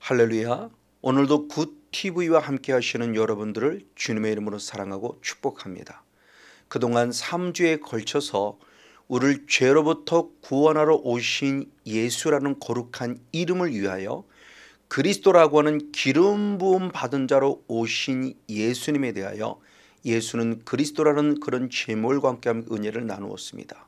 할렐루야. 오늘도 굿TV와 함께 하시는 여러분들을 주님의 이름으로 사랑하고 축복합니다. 그동안 3주에 걸쳐서 우리를 죄로부터 구원하러 오신 예수라는 거룩한 이름을 위하여 그리스도라고 하는 기름 부음 받은 자로 오신 예수님에 대하여 예수는 그리스도라는 그런 제목과 함께한 은혜를 나누었습니다.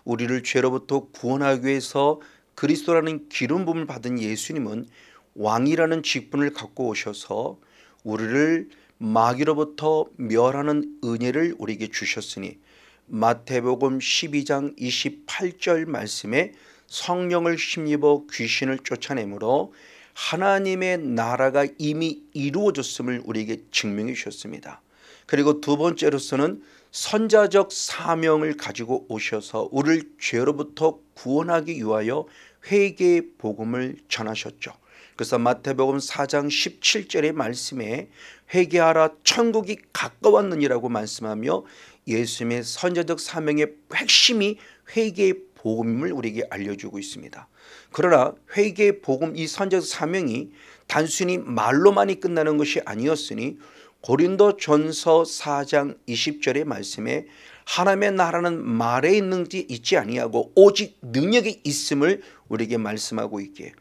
우리를 죄로부터 구원하기 위해서 그리스도라는 기름 부음을 받은 예수님은 왕이라는 직분을 갖고 오셔서 우리를 마귀로부터 멸하는 은혜를 우리에게 주셨으니 마태복음 12장 28절 말씀에 성령을 힘입어 귀신을 쫓아내므로 하나님의 나라가 이미 이루어졌음을 우리에게 증명해 주셨습니다. 그리고 두 번째로서는 선자적 사명을 가지고 오셔서 우리를 죄로부터 구원하기 위하여 회개의 복음을 전하셨죠. 그래서 마태복음 4장 17절의 말씀에 회개하라 천국이 가까웠느니라고 말씀하며 예수님의 선자적 사명의 핵심이 회개의 복음을 우리에게 알려주고 있습니다. 그러나 회개의 복음, 이 선자적 사명이 단순히 말로만이 끝나는 것이 아니었으니 고린도전서 4장 20절의 말씀에 하나님의 나라는 말에 있는지 있지 아니하고 오직 능력이 있음을 우리에게 말씀하고 있기에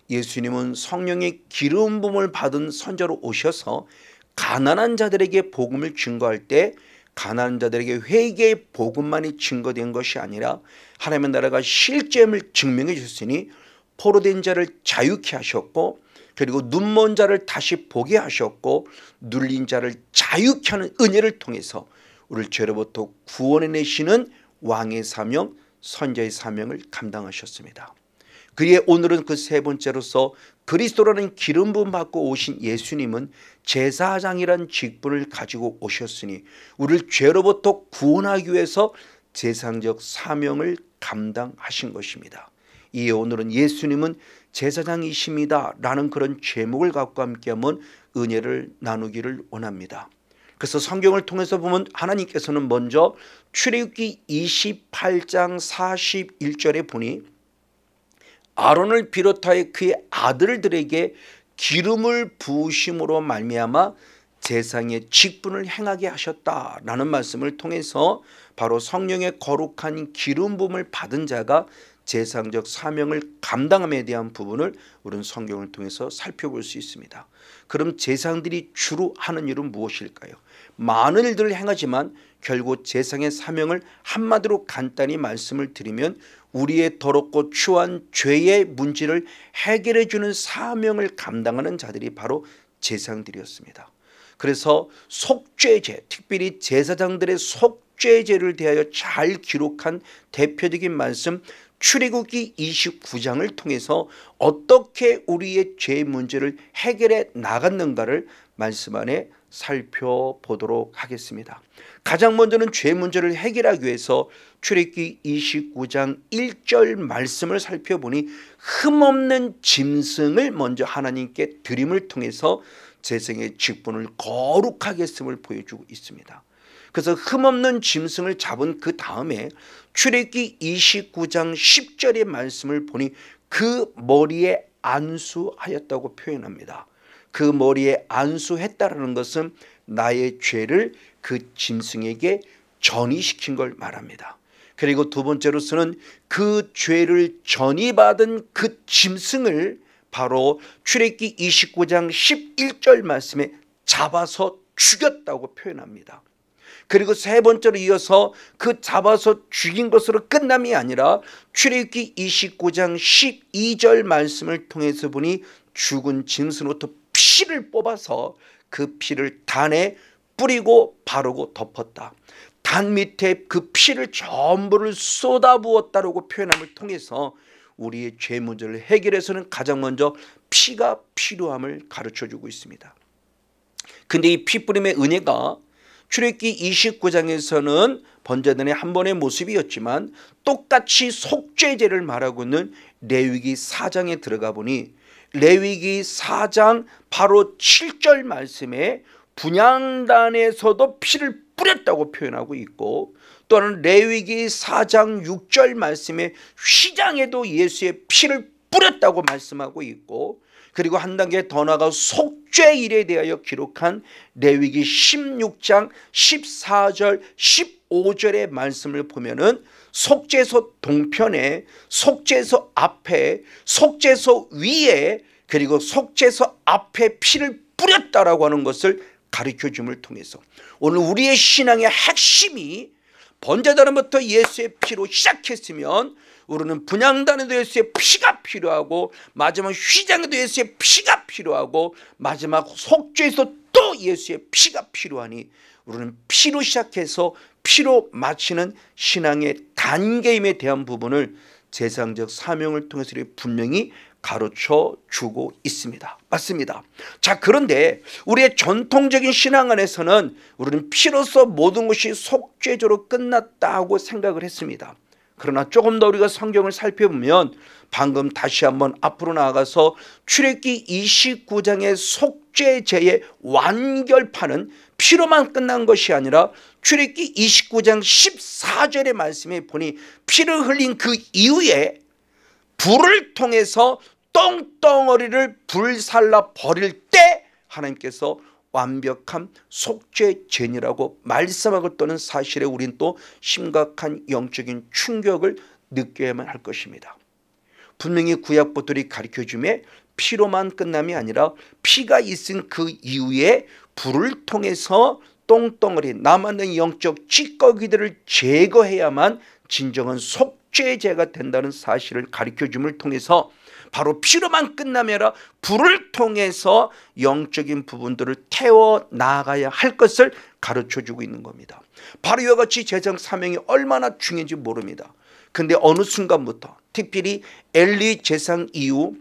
예수님은 성령의 기름 부음을 받은 선자로 오셔서 가난한 자들에게 복음을 증거할 때 가난한 자들에게 회개의 복음만이 증거된 것이 아니라 하나님의 나라가 실제임을 증명해 주셨으니 포로된 자를 자유케 하셨고 그리고 눈먼 자를 다시 보게 하셨고 눌린 자를 자유케 하는 은혜를 통해서 우리를 죄로부터 구원해내시는 왕의 사명, 선자의 사명을 감당하셨습니다. 그의 오늘은 그 세 번째로서 그리스도라는 기름 부음 받고 오신 예수님은 제사장이란 직분을 가지고 오셨으니 우리를 죄로부터 구원하기 위해서 제사장적 사명을 감당하신 것입니다. 이에 오늘은 예수님은 제사장이십니다 라는 그런 제목을 갖고 함께 한번 은혜를 나누기를 원합니다. 그래서 성경을 통해서 보면 하나님께서는 먼저 출애굽기 28장 41절에 보니 아론을 비롯하여 그의 아들들에게 기름을 부으심으로 말미암아 제사장의 직분을 행하게 하셨다라는 말씀을 통해서 바로 성령의 거룩한 기름 부음을 받은 자가 제사장적 사명을 감당함에 대한 부분을 우리는 성경을 통해서 살펴볼 수 있습니다. 그럼 제사장들이 주로 하는 일은 무엇일까요? 많은 일들을 행하지만 결국 제사장의 사명을 한마디로 간단히 말씀을 드리면 우리의 더럽고 추한 죄의 문제를 해결해 주는 사명을 감당하는 자들이 바로 제사장들이었습니다. 그래서 속죄제, 특별히 제사장들의 속죄제를 대하여 잘 기록한 대표적인 말씀 출애굽기 29장을 통해서 어떻게 우리의 죄 문제를 해결해 나갔는가를 말씀 안에 살펴보도록 하겠습니다. 가장 먼저는 죄 문제를 해결하기 위해서 출애굽기 29장 1절 말씀을 살펴보니 흠없는 짐승을 먼저 하나님께 드림을 통해서 제사장의 직분을 거룩하게 했음을 보여주고 있습니다. 그래서 흠없는 짐승을 잡은 그 다음에 출애굽기 29장 10절의 말씀을 보니 그 머리에 안수하였다고 표현합니다. 그 머리에 안수했다라는 것은 나의 죄를 그 짐승에게 전이시킨 걸 말합니다. 그리고 두 번째로서는 그 죄를 전이받은 그 짐승을 바로 출애굽기 29장 11절 말씀에 잡아서 죽였다고 표현합니다. 그리고 세 번째로 이어서 그 잡아서 죽인 것으로 끝남이 아니라 출애굽기 29장 12절 말씀을 통해서 보니 죽은 짐승으로부터 피를 뽑아서 그 피를 단에 뿌리고 바르고 덮었다. 단 밑에 그 피를 전부를 쏟아부었다라고 표현함을 통해서 우리의 죄 문제를 해결해서는 가장 먼저 피가 필요함을 가르쳐주고 있습니다. 근데 이 피뿌림의 은혜가 출애굽기 29장에서는 번제단의 한 번의 모습이었지만 똑같이 속죄제를 말하고 있는 레위기 4장에 들어가 보니 레위기 4장 바로 7절 말씀에 분향단에서도 피를 뿌렸다고 표현하고 있고 또한 레위기 4장 6절 말씀에 휘장에도 예수의 피를 뿌렸다고 말씀하고 있고, 그리고 한 단계 더 나아가 속죄 일에 대하여 기록한 레위기 16장 14절 15절의 말씀을 보면은 속죄소 동편에, 속죄소 앞에, 속죄소 위에, 그리고 속죄소 앞에 피를 뿌렸다라고 하는 것을 가르쳐 줌을 통해서 오늘 우리의 신앙의 핵심이 번제단부터 예수의 피로 시작했으면 우리는 분향단에도 예수의 피가 필요하고, 마지막 휘장에도 예수의 피가 필요하고, 마지막 속죄에서 또 예수의 피가 필요하니 우리는 피로 시작해서 피로 마치는 신앙의 단계임에 대한 부분을 제사장적 사명을 통해서 분명히 가르쳐 주고 있습니다. 맞습니다. 자, 그런데 우리의 전통적인 신앙 안에서는 우리는 피로서 모든 것이 속죄제로 끝났다고 생각을 했습니다. 그러나 조금 더 우리가 성경을 살펴보면 방금 다시 한번 앞으로 나아가서 출애굽기 29장의 속죄제의 완결판은 피로만 끝난 것이 아니라 출애굽기 29장 14절의 말씀에 보니 피를 흘린 그 이후에 불을 통해서 똥덩어리를 불살라 버릴 때 하나님께서 완벽한 속죄제니라고 말씀하고 있다는 사실에 우린 또 심각한 영적인 충격을 느껴야만 할 것입니다. 분명히 구약부들이 가르쳐주며 피로만 끝남이 아니라 피가 있은 그 이후에 불을 통해서 똥덩어리, 남아있는 영적 찌꺼기들을 제거해야만 진정한 속죄제가 된다는 사실을 가르쳐줌을 통해서 바로 피로만 끝남이 아니라 불을 통해서 영적인 부분들을 태워나가야 할 것을 가르쳐주고 있는 겁니다. 바로 이와 같이 제사장 사명이 얼마나 중요한지 모릅니다. 근데 어느 순간부터 특별히 엘리 제사장 이후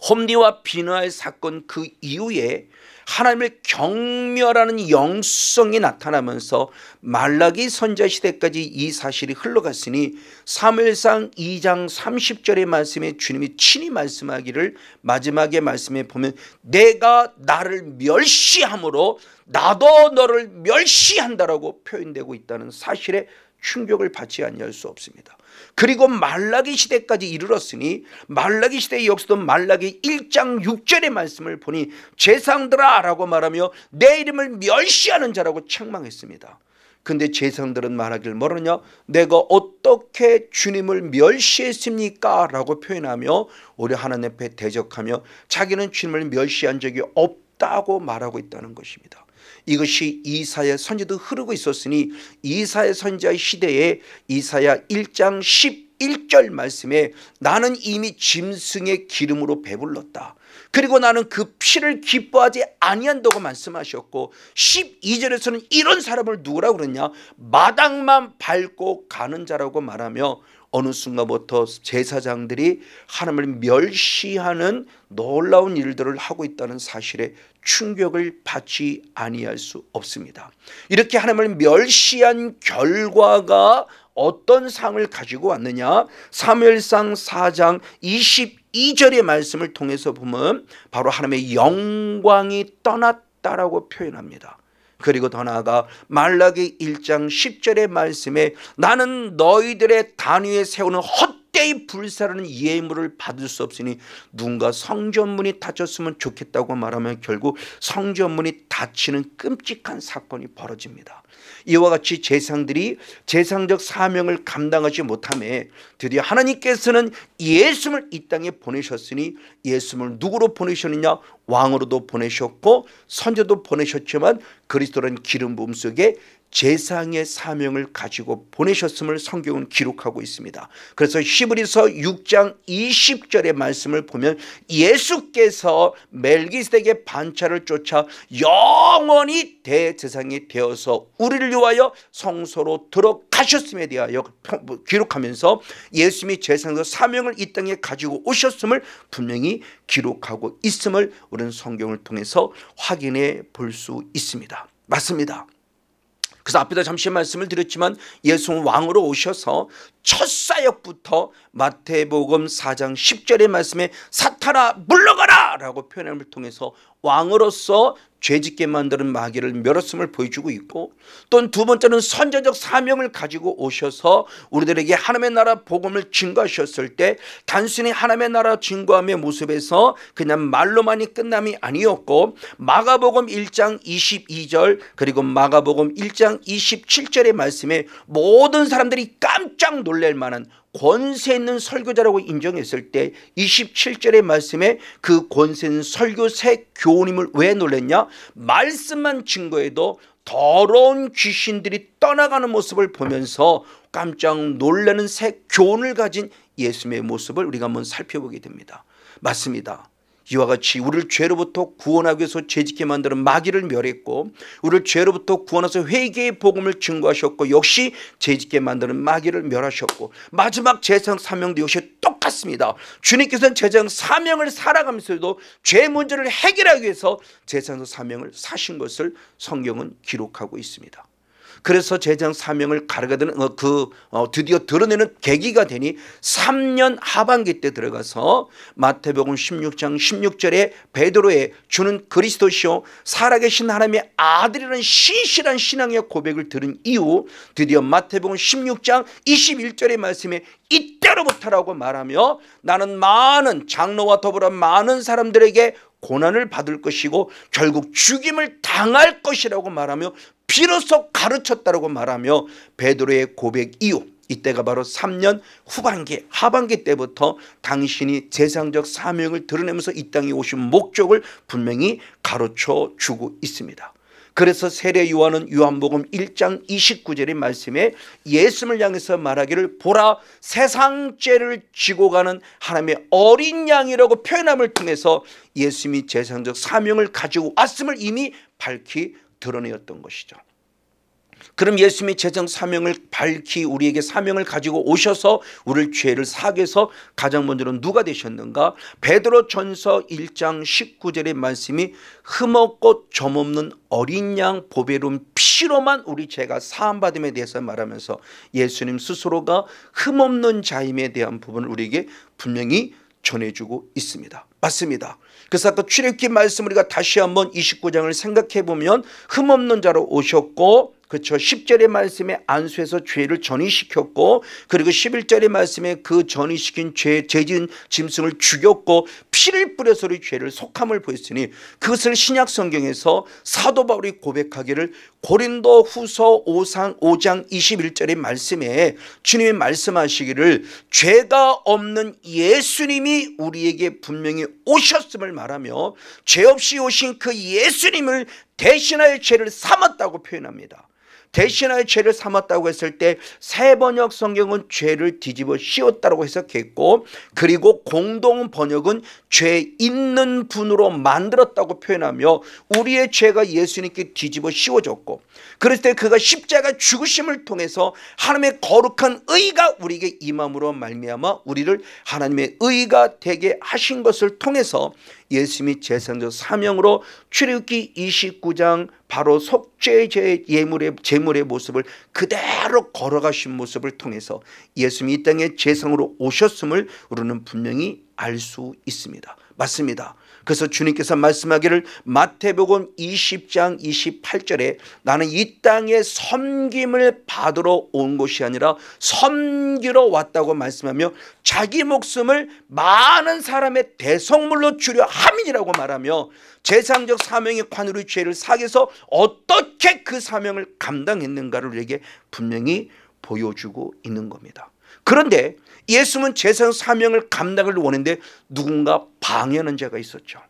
홈리와 비느하의 사건 그 이후에 하나님을 경멸하는 영성이 나타나면서 말라기 선지자 시대까지 이 사실이 흘러갔으니 사무엘상 2장 30절의 말씀에 주님이 친히 말씀하기를 마지막에 말씀에 보면 내가 나를 멸시함으로 나도 너를 멸시한다라고 표현되고 있다는 사실에 충격을 받지 아니할 수 없습니다. 그리고 말라기 시대까지 이르렀으니 말라기 시대의 역사도 말라기 1장 6절의 말씀을 보니 제사장들아 라고 말하며 내 이름을 멸시하는 자라고 책망했습니다. 근데 제사장들은 말하기를 뭐라냐, 내가 어떻게 주님을 멸시했습니까 라고 표현하며 우리 하나님 앞에 대적하며 자기는 주님을 멸시한 적이 없다고 말하고 있다는 것입니다. 이것이 이사야 선지도 흐르고 있었으니 이사야 선지자의 시대에 이사야 1장 11절 말씀에 나는 이미 짐승의 기름으로 배불렀다. 그리고 나는 그 피를 기뻐하지 아니한다고 말씀하셨고 12절에서는 이런 사람을 누구라고 그러냐, 마당만 밟고 가는 자라고 말하며 어느 순간부터 제사장들이 하나님을 멸시하는 놀라운 일들을 하고 있다는 사실에 충격을 받지 아니할 수 없습니다. 이렇게 하나님을 멸시한 결과가 어떤 상을 가지고 왔느냐, 사무엘상 4장 22절의 말씀을 통해서 보면 바로 하나님의 영광이 떠났다라고 표현합니다. 그리고 더 나아가 말라기 1장 10절의 말씀에 나는 너희들의 단 위에 세우는 헛되이 불사르는 예물을 받을 수 없으니 누군가 성전문이 닫혔으면 좋겠다고 말하면 결국 성전문이 닫히는 끔찍한 사건이 벌어집니다. 이와 같이 제사장들이 제사장적 사명을 감당하지 못하며 드디어 하나님께서는 예수를 이 땅에 보내셨으니 예수를 누구로 보내셨느냐, 왕으로도 보내셨고 선지자도 보내셨지만 그리스도라는 기름 부음 속에 제사장의 사명을 가지고 보내셨음을 성경은 기록하고 있습니다. 그래서 히브리서 6장 20절의 말씀을 보면 예수께서 멜기세덱의 반차를 쫓아 영원히 대제사장이 되어서 우리를 위하여 성소로 들어가셨음에 대하여 기록하면서 예수님이 제사장의 사명을 이 땅에 가지고 오셨음을 분명히 기록하고 있음을 우리는 성경을 통해서 확인해 볼 수 있습니다. 맞습니다. 그래서 앞에도 잠시 말씀을 드렸지만 예수는 왕으로 오셔서 첫 사역부터 마태복음 4장 10절의 말씀에 사탄아 물러가라 라고 표현함을 통해서 왕으로서 죄짓게 만드는 마귀를 멸했음을 보여주고 있고, 또 두 번째는 선제적 사명을 가지고 오셔서 우리들에게 하나님의 나라 복음을 증거하셨을 때 단순히 하나님의 나라 증거함의 모습에서 그냥 말로만이 끝남이 아니었고, 마가복음 1장 22절 그리고 마가복음 1장 27절의 말씀에 모든 사람들이 깜짝 놀랄 만한 권세 있는 설교자라고 인정했을 때 27절의 말씀에 그 권세 있는 설교새 교훈임을 왜 놀랐냐? 말씀만 증거해도 더러운 귀신들이 떠나가는 모습을 보면서 깜짝 놀라는 새 교훈을 가진 예수님의 모습을 우리가 한번 살펴보게 됩니다. 맞습니다. 이와 같이 우리를 죄로부터 구원하기 위해서 죄짓게 만드는 마귀를 멸했고, 우리를 죄로부터 구원해서 회개의 복음을 증거하셨고, 역시 죄짓게 만드는 마귀를 멸하셨고, 마지막 제사장 사명도 역시 똑같습니다. 주님께서는 제사장 사명을 살아가면서도 죄 문제를 해결하기 위해서 제사장 사명을 사신 것을 성경은 기록하고 있습니다. 그래서 제사장 사명을 가르가는 드디어 드러내는 계기가 되니 3년 하반기 때 들어가서 마태복음 16장 16절에 베드로의 주는 그리스도시요 살아계신 하나님의 아들이라는 신실한 신앙의 고백을 들은 이후 드디어 마태복음 16장 21절의 말씀에 이때로부터라고 말하며 나는 많은 장로와 더불어 많은 사람들에게 고난을 받을 것이고 결국 죽임을 당할 것이라고 말하며 비로소 가르쳤다라고 말하며 베드로의 고백 이후, 이때가 바로 3년 후반기 하반기 때부터 당신이 제사장적 사명을 드러내면서 이 땅에 오신 목적을 분명히 가르쳐 주고 있습니다. 그래서 세례 요한은 요한복음 1장 29절의 말씀에 예수님을 향해서 말하기를 보라 세상 죄를 지고 가는 하나님의 어린 양이라고 표현함을 통해서 예수님이 제사장적 사명을 가지고 왔음을 이미 밝히 드러내었던 것이죠. 그럼 예수님이 제사장 사명을 밝히 우리에게 사명을 가지고 오셔서 우리를 죄를 사하게 해서 가장 먼저는 누가 되셨는가? 베드로전서 1장 19절의 말씀이 흠없고 점없는 어린 양 보배로운 피로만 우리 죄가 사함받음에 대해서 말하면서 예수님 스스로가 흠없는 자임에 대한 부분을 우리에게 분명히 전해주고 있습니다. 맞습니다. 그래서 아까 출애굽기 말씀 우리가 다시 한번 29장을 생각해 보면 흠없는 자로 오셨고, 그렇죠. 10절의 말씀에 안수해서 죄를 전이시켰고, 그리고 11절의 말씀에 그 전이시킨 죄진 짐승을 죽였고 피를 뿌려서 우리 죄를 속함을 보였으니, 그것을 신약 성경에서 사도 바울이 고백하기를 고린도 후서 5장 21절의 말씀에 주님이 말씀하시기를 죄가 없는 예수님이 우리에게 분명히 오셨음을 말하며 죄 없이 오신 그 예수님을 대신하여 죄를 삼았다고 표현합니다. 대신하여 죄를 삼았다고 했을 때 새 번역 성경은 죄를 뒤집어 씌웠다고 해석했고, 그리고 공동 번역은 죄 있는 분으로 만들었다고 표현하며 우리의 죄가 예수님께 뒤집어 씌워졌고, 그랬을 때 그가 십자가 죽으심을 통해서 하나님의 거룩한 의가 우리에게 임함으로 말미암아 우리를 하나님의 의가 되게 하신 것을 통해서 예수님이 제사장적 사명으로 출애굽기 29장 바로 속죄 제물의 모습을 그대로 걸어가신 모습을 통해서 예수님이 이 땅에 제사장으로 오셨음을 우리는 분명히 알 수 있습니다. 맞습니다. 그래서 주님께서 말씀하기를 마태복음 20장 28절에 나는 이 땅에 섬김을 받으러 온 것이 아니라 섬기러 왔다고 말씀하며 자기 목숨을 많은 사람의 대성물로 주려 함이라고 말하며 제사장적 사명의 관으로 죄를 사하게 해서 어떻게 그 사명을 감당했는가를 우리에게 분명히 보여주고 있는 겁니다. 그런데 예수님은 제사장 사명을 감당을 원했는데 누군가 방해하는 자가 있었죠.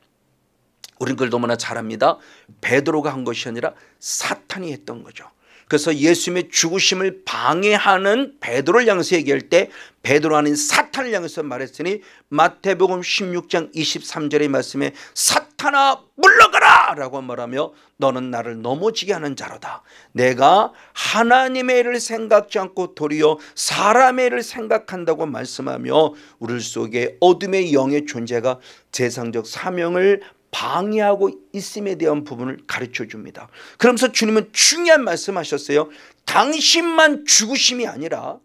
우린 그걸 너무나 잘 압니다. 베드로가 한 것이 아니라 사탄이 했던 거죠. 그래서 예수님의 죽으심을 방해하는 베드로를 향해서 얘기할 때 베드로 아닌 사탄을 향해서 말했으니 마태복음 16장 23절의 말씀에 사탄아 물러가라 라고 말하며 너는 나를 넘어지게 하는 자로다. 내가 하나님의 일을 생각지 않고 도리어 사람의 일을 생각한다고 말씀하며 우리 속에 어둠의 영의 존재가 제사장적 사명을 방해하고 있음에 대한 부분을 가르쳐 줍니다. 그러면서 주님은 중요한 말씀하셨어요. 당신만 죽으심이 아니라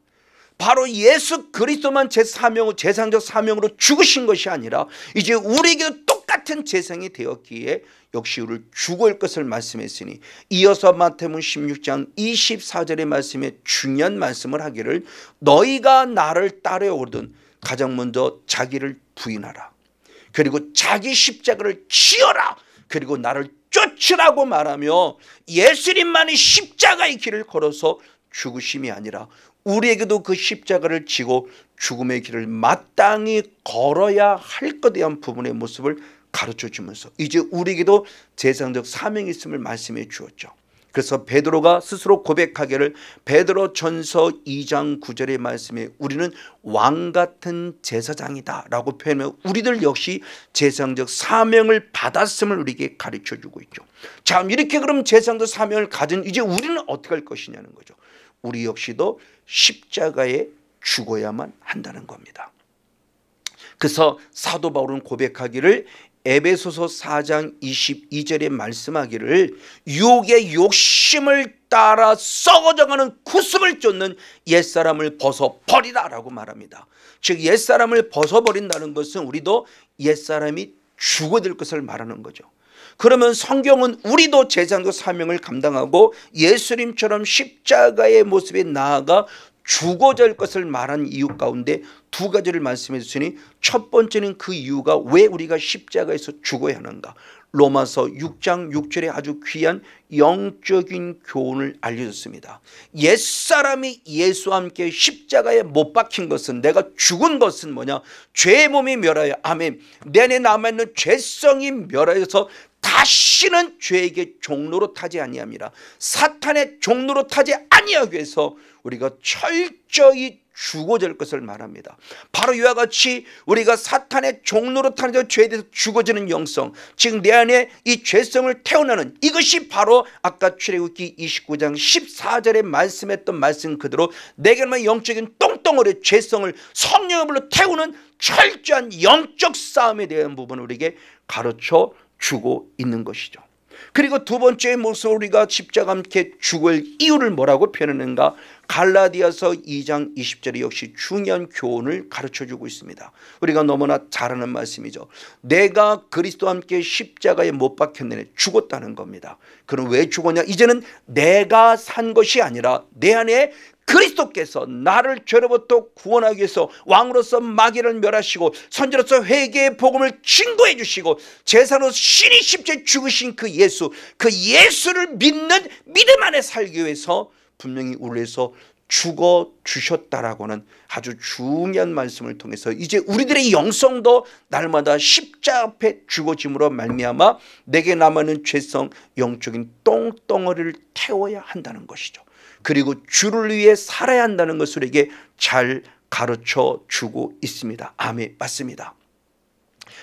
바로 예수 그리스도만 제사장적 사명으로 죽으신 것이 아니라 이제 우리에게도 똑같은 같은 재상이 되었기에 역시 우리를 죽을 것을 말씀했으니, 이어서 마태복음 16장 24절의 말씀에 중요한 말씀을 하기를 너희가 나를 따라오거든 가장 먼저 자기를 부인하라, 그리고 자기 십자가를 지어라, 그리고 나를 쫓으라고 말하며 예수님만이 십자가의 길을 걸어서 죽으심이 아니라 우리에게도 그 십자가를 지고 죽음의 길을 마땅히 걸어야 할 것에 대한 부분의 모습을 가르쳐 주면서 이제 우리에게도 제사장적 사명이 있음을 말씀해 주었죠. 그래서 베드로가 스스로 고백하기를 베드로전서 2장 9절의 말씀에 우리는 왕같은 제사장이다 라고 표현하며 우리들 역시 제사장적 사명을 받았음을 우리에게 가르쳐 주고 있죠. 자, 이렇게 그럼 제사장적 사명을 가진 이제 우리는 어떻게 할 것이냐는 거죠. 우리 역시도 십자가에 죽어야만 한다는 겁니다. 그래서 사도 바울은 고백하기를 에베소서 4장 22절에 말씀하기를 유혹의 욕심을 따라 썩어져가는 구습을 쫓는 옛사람을 벗어버리라 라고 말합니다. 즉 옛사람을 벗어버린다는 것은 우리도 옛사람이 죽어들 것을 말하는 거죠. 그러면 성경은 우리도 제사장적 사명을 감당하고 예수님처럼 십자가의 모습에 나아가 죽어야 할 것을 말한 이유 가운데 두 가지를 말씀해 주시니, 첫 번째는 그 이유가 왜 우리가 십자가에서 죽어야 하는가. 로마서 6장 6절에 아주 귀한 영적인 교훈을 알려줬습니다. 옛사람이 예수와 함께 십자가에 못 박힌 것은, 내가 죽은 것은 뭐냐, 죄의 몸이 멸하여, 아멘, 내 안에 남아있는 죄성이 멸하여서 다시는 죄에게 종로로 타지 아니함이라, 사탄의 종로로 타지 아니하기 위해서 우리가 철저히 죽어야 될 것을 말합니다. 바로 이와 같이 우리가 사탄의 종로로 타는 죄에 대해서 죽어지는 영성, 즉 내 안에 이 죄성을 태어나는 이것이 바로 아까 출애굽기 29장 14절에 말씀했던 말씀 그대로 내게만 영적인 똥덩어리 죄성을 성령의 불로 태우는 철저한 영적 싸움에 대한 부분을 우리에게 가르쳐 주고 있는 것이죠. 그리고 두 번째 모습, 우리가 십자가 함께 죽을 이유를 뭐라고 표현하는가. 갈라디아서 2장 20절에 역시 중요한 교훈을 가르쳐주고 있습니다. 우리가 너무나 잘 아는 말씀이죠. 내가 그리스도와 함께 십자가에 못 박혔느니 죽었다는 겁니다. 그럼 왜 죽었냐. 이제는 내가 산 것이 아니라 내 안에 그리스도께서 나를 죄로부터 구원하기 위해서 왕으로서 마귀를 멸하시고 선지로서 회개의 복음을 증거해 주시고 제사로 신이 십자가에 죽으신 그 예수, 그 예수를 믿는 믿음 안에 살기 위해서 분명히 우리 위해서 죽어 주셨다라고는 아주 중요한 말씀을 통해서 이제 우리들의 영성도 날마다 십자가 앞에 죽어짐으로 말미암아 내게 남아있는 죄성, 영적인 똥덩어리를 태워야 한다는 것이죠. 그리고 주를 위해 살아야 한다는 것을 우리에게 잘 가르쳐 주고 있습니다. 아멘, 맞습니다.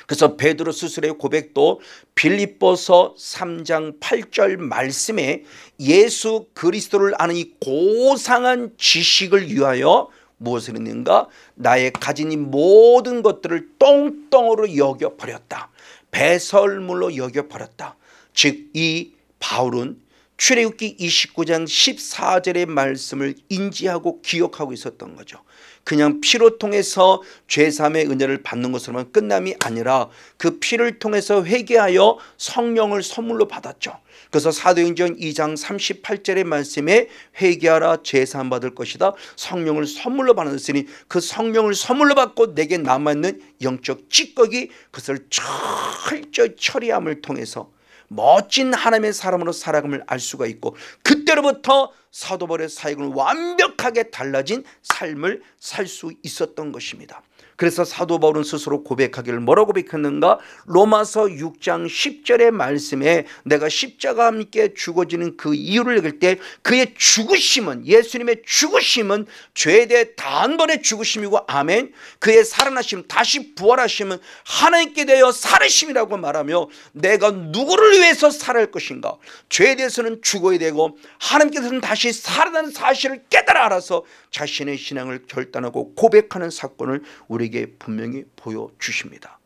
그래서 베드로 스스로의 고백도 빌립보서 3장 8절 말씀에 예수 그리스도를 아는 이 고상한 지식을 위하여 무엇을 했는가. 나의 가진 이 모든 것들을 똥덩어리로 여겨버렸다. 배설물로 여겨버렸다. 즉 이 바울은 출애굽기 29장 14절의 말씀을 인지하고 기억하고 있었던 거죠. 그냥 피로 통해서 죄사함의 은혜를 받는 것으로만 끝남이 아니라 그 피를 통해서 회개하여 성령을 선물로 받았죠. 그래서 사도행전 2장 38절의 말씀에 회개하라 죄사함 받을 것이다. 성령을 선물로 받았으니 그 성령을 선물로 받고 내게 남아있는 영적 찌꺼기 그것을 철저히 처리함을 통해서 멋진 하나님의 사람으로 살아감을 알 수가 있고 그때로부터 사도 바울의 사역은 완벽하게 달라진 삶을 살 수 있었던 것입니다. 그래서 사도 바울은 스스로 고백하기를 뭐라고 고백했는가. 로마서 6장 10절의 말씀에 내가 십자가와 함께 죽어지는 그 이유를 읽을 때 그의 죽으심은, 예수님의 죽으심은 죄에 대해 단번에 죽으심이고 아멘, 그의 살아나심 다시 부활하심은 하나님께 대하여 살으심이라고 말하며 내가 누구를 위해서 살아갈 것인가. 죄에 대해서는 죽어야 되고 하나님께서는 다시 살아나는 사실을 깨달아 알아서 자신의 신앙을 결단하고 고백하는 사건을 우리에게 분명히 보여주십니다.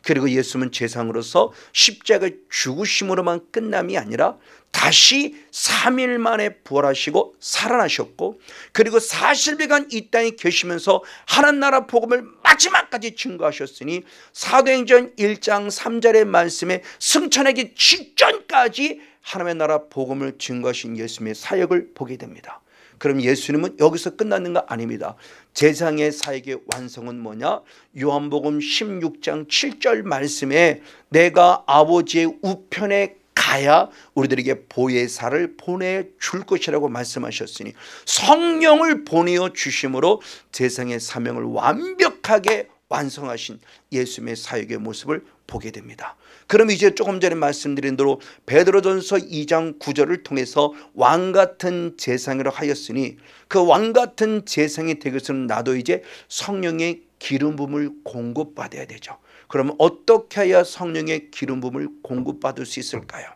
그리고 예수님은 제사장으로서 십자가 죽으심으로만 끝남이 아니라 다시 3일 만에 부활하시고 살아나셨고, 그리고 40일간 이 땅에 계시면서 하나님 나라 복음을 마지막까지 증거하셨으니 사도행전 1장 3절의 말씀에 승천하기 직전까지 하나님의 나라 복음을 증거하신 예수님의 사역을 보게 됩니다. 그럼 예수님은 여기서 끝났는가? 아닙니다. 제사장의 사역의 완성은 뭐냐? 요한복음 16장 7절 말씀에 내가 아버지의 우편에 가야 우리들에게 보혜사를 보내줄 것이라고 말씀하셨으니 성령을 보내어 주심으로 제사장의 사명을 완벽하게 완성하신 예수님의 사역의 모습을 보게 됩니다. 그럼 이제 조금 전에 말씀드린 대로 베드로전서 2장 9절을 통해서 왕같은 제사장이라 하였으니 그 왕같은 제사장이 되기 위해서는 나도 이제 성령의 기름 부음을 공급받아야 되죠. 그러면 어떻게 해야 성령의 기름 부음을 공급받을 수 있을까요?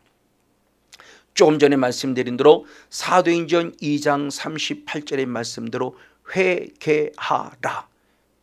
조금 전에 말씀드린 대로 사도행전 2장 38절의 말씀대로 회개하라.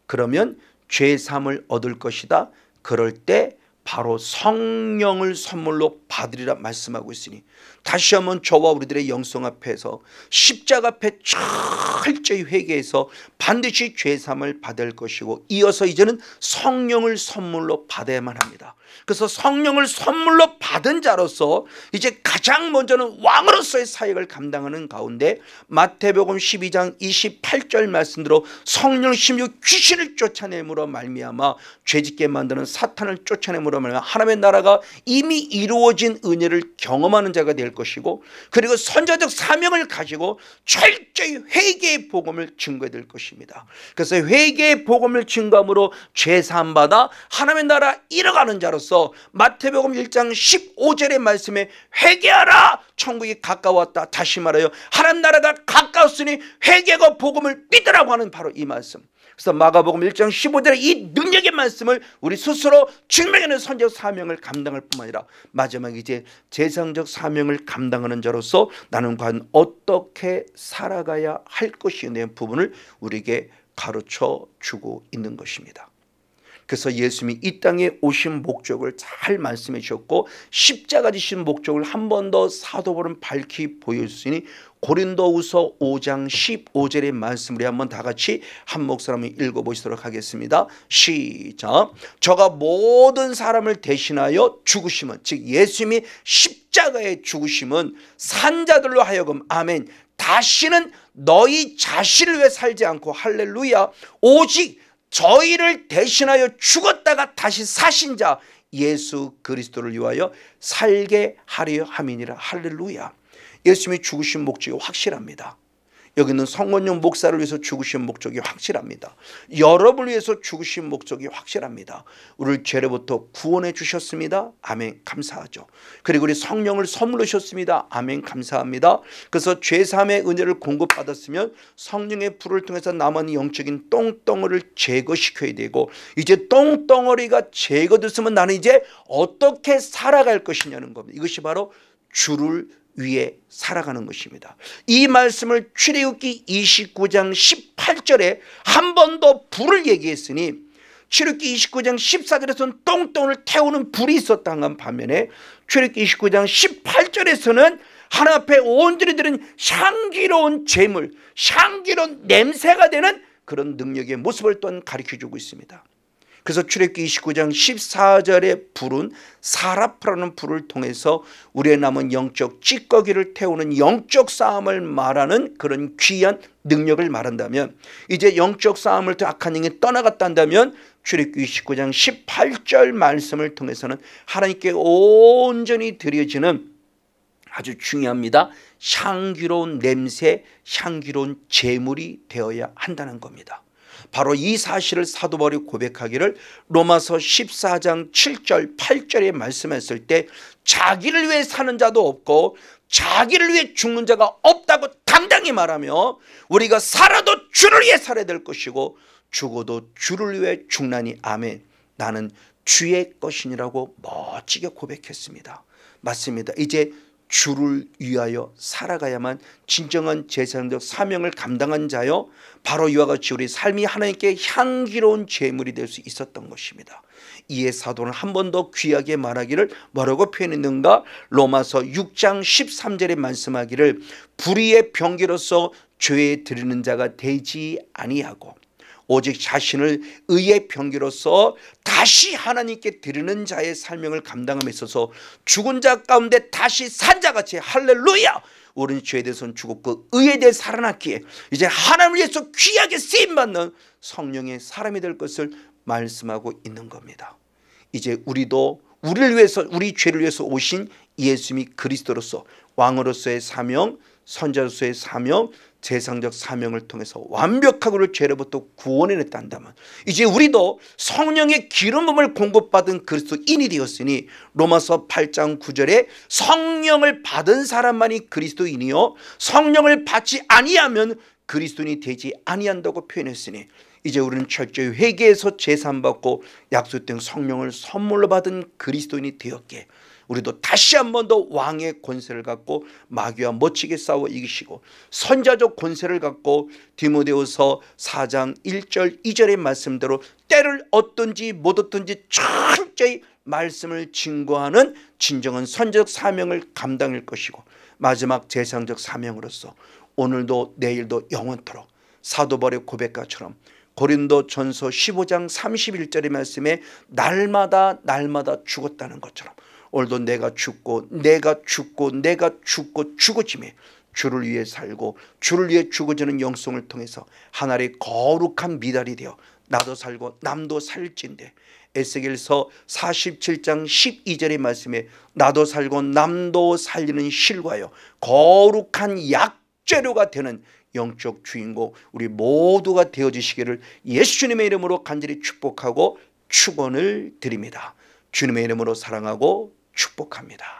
그러면 죄사함을 얻을 것이다. 그럴 때 바로 성령을 선물로 받으리라 말씀하고 있으니 다시 한번 저와 우리들의 영성 앞에서 십자가 앞에 철저히 회개해서 반드시 죄사함을 받을 것이고, 이어서 이제는 성령을 선물로 받아야만 합니다. 그래서 성령을 선물로 받은 자로서 이제 가장 먼저는 왕으로서의 사역을 감당하는 가운데 마태복음 12장 28절 말씀대로 성령 심유 귀신을 쫓아내므로 말미암아 죄짓게 만드는 사탄을 쫓아내므로 말미암아 하나님의 나라가 이미 이루어진 은혜를 경험하는 자가 될 것이고, 그리고 선자적 사명을 가지고 철저히 회개의 복음을 증거해야 될 것입니다. 그래서 회개의 복음을 증거함으로 죄사함 받아 하나님의 나라 이뤄가는 자로서 마태복음 1장 15절의 말씀에 회개하라 천국이 가까웠다. 다시 말하여 하나님 나라가 가까웠으니 회개가 복음을 믿으라고 하는 바로 이 말씀. 그래서 마가복음 1장 15절의 이 능력의 말씀을 우리 스스로 증명하는 선지적 사명을 감당할 뿐만 아니라 마지막 이제 제사장적 사명을 감당하는 자로서 나는 과연 어떻게 살아가야 할 것이에 대한 부분을 우리에게 가르쳐 주고 있는 것입니다. 그래서 예수님이 이 땅에 오신 목적을 잘 말씀해 주셨고, 십자가 지신 목적을 한 번 더 사도 바울은 밝히 보여주시니 고린도후서 5장 15절의 말씀을 한번 다 같이 한 목소리 한번 읽어보시도록 하겠습니다. 시작. 저가 모든 사람을 대신하여 죽으심은, 즉 예수님이 십자가에 죽으심은 산자들로 하여금 아멘 다시는 너희 자신을 위해 살지 않고 할렐루야 오직 저희를 대신하여 죽었다가 다시 사신 자 예수 그리스도를 위하여 살게 하려 함이니라. 할렐루야. 예수님이 죽으신 목적이 확실합니다. 여기는 성원용 목사를 위해서 죽으신 목적이 확실합니다. 여러분을 위해서 죽으신 목적이 확실합니다. 우리를 죄로부터 구원해 주셨습니다. 아멘 감사하죠. 그리고 우리 성령을 선물로 주셨습니다. 아멘 감사합니다. 그래서 죄사함의 은혜를 공급받았으면 성령의 불을 통해서 남은 영적인 똥덩어리를 제거시켜야 되고, 이제 똥덩어리가 제거됐으면 나는 이제 어떻게 살아갈 것이냐는 겁니다. 이것이 바로 주를 위에 살아가는 것입니다. 이 말씀을 출애굽기 29장 18절에 한 번 더 불을 얘기했으니 출애굽기 29장 14절에서는 똥덩을 태우는 불이 있었다는 반면에 출애굽기 29장 18절에서는 하나님 앞에 온전히 드린 향기로운 제물, 향기로운 냄새가 되는 그런 능력의 모습을 또한 가르쳐주고 있습니다. 그래서 출애굽기 29장 14절의 불은 사라프라는 불을 통해서 우리의 남은 영적 찌꺼기를 태우는 영적 싸움을 말하는 그런 귀한 능력을 말한다면, 이제 영적 싸움을 통해 악한 영이 떠나갔다 한다면 출애굽기 29장 18절 말씀을 통해서는 하나님께 온전히 드려지는 아주 중요합니다. 향기로운 냄새, 향기로운 제물이 되어야 한다는 겁니다. 바로 이 사실을 사도 바울이 고백하기를 로마서 14장 7절 8절에 말씀했을 때 자기를 위해 사는 자도 없고 자기를 위해 죽는 자가 없다고 당당히 말하며 우리가 살아도 주를 위해 살아야 될 것이고 죽어도 주를 위해 죽나니 아멘 나는 주의 것이니라고 멋지게 고백했습니다. 맞습니다. 이제 주를 위하여 살아가야만 진정한 제사장적 사명을 감당한 자요, 바로 이와 같이 우리 삶이 하나님께 향기로운 제물이 될 수 있었던 것입니다. 이에 사도는 한 번 더 귀하게 말하기를 뭐라고 표현했는가? 로마서 6장 13절에 말씀하기를 불의의 병기로서 죄에 드리는 자가 되지 아니하고 오직 자신을 의의 병기로서 다시 하나님께 드리는 자의 사명을 감당함에 있어서 죽은 자 가운데 다시 산 자같이, 할렐루야, 우리는 죄에 대해서는 죽었고 의에 대해 살아났기에 이제 하나님을 위해서 귀하게 쓰임받는 성령의 사람이 될 것을 말씀하고 있는 겁니다. 이제 우리도 우리를 위해서, 우리 죄를 위해서 오신 예수님이 그리스도로서 왕으로서의 사명, 선자로서의 사명, 제사장적 사명을 통해서 완벽하게 우리를 죄로부터 구원해냈다 한다면 이제 우리도 성령의 기름 부음을 공급받은 그리스도인이 되었으니 로마서 8장 9절에 성령을 받은 사람만이 그리스도인이요 성령을 받지 아니하면 그리스도인이 되지 아니한다고 표현했으니 이제 우리는 철저히 회개해서 제사함받고 약속된 성령을 선물로 받은 그리스도인이 되었기에 우리도 다시 한 번 더 왕의 권세를 갖고 마귀와 멋지게 싸워 이기시고 선자적 권세를 갖고 디모데후서 4장 1절 2절의 말씀대로 때를 얻든지 못 얻든지 철저히 말씀을 증거하는 진정한 선자적 사명을 감당할 것이고 마지막 제사장적 사명으로서 오늘도 내일도 영원토록 사도 바울의 고백가처럼 고린도전서 15장 31절의 말씀에 날마다 죽었다는 것처럼 오늘도 내가 죽고 죽어짐에 주를 위해 살고 주를 위해 죽어지는 영성을 통해서 하나의 거룩한 미달이 되어 나도 살고 남도 살진대 에스겔서 47장 12절의 말씀에 나도 살고 남도 살리는 실과요 거룩한 약재료가 되는 영적 주인공 우리 모두가 되어지시기를 예수님의 이름으로 간절히 축복하고 축원을 드립니다. 주님의 이름으로 사랑하고 축복합니다.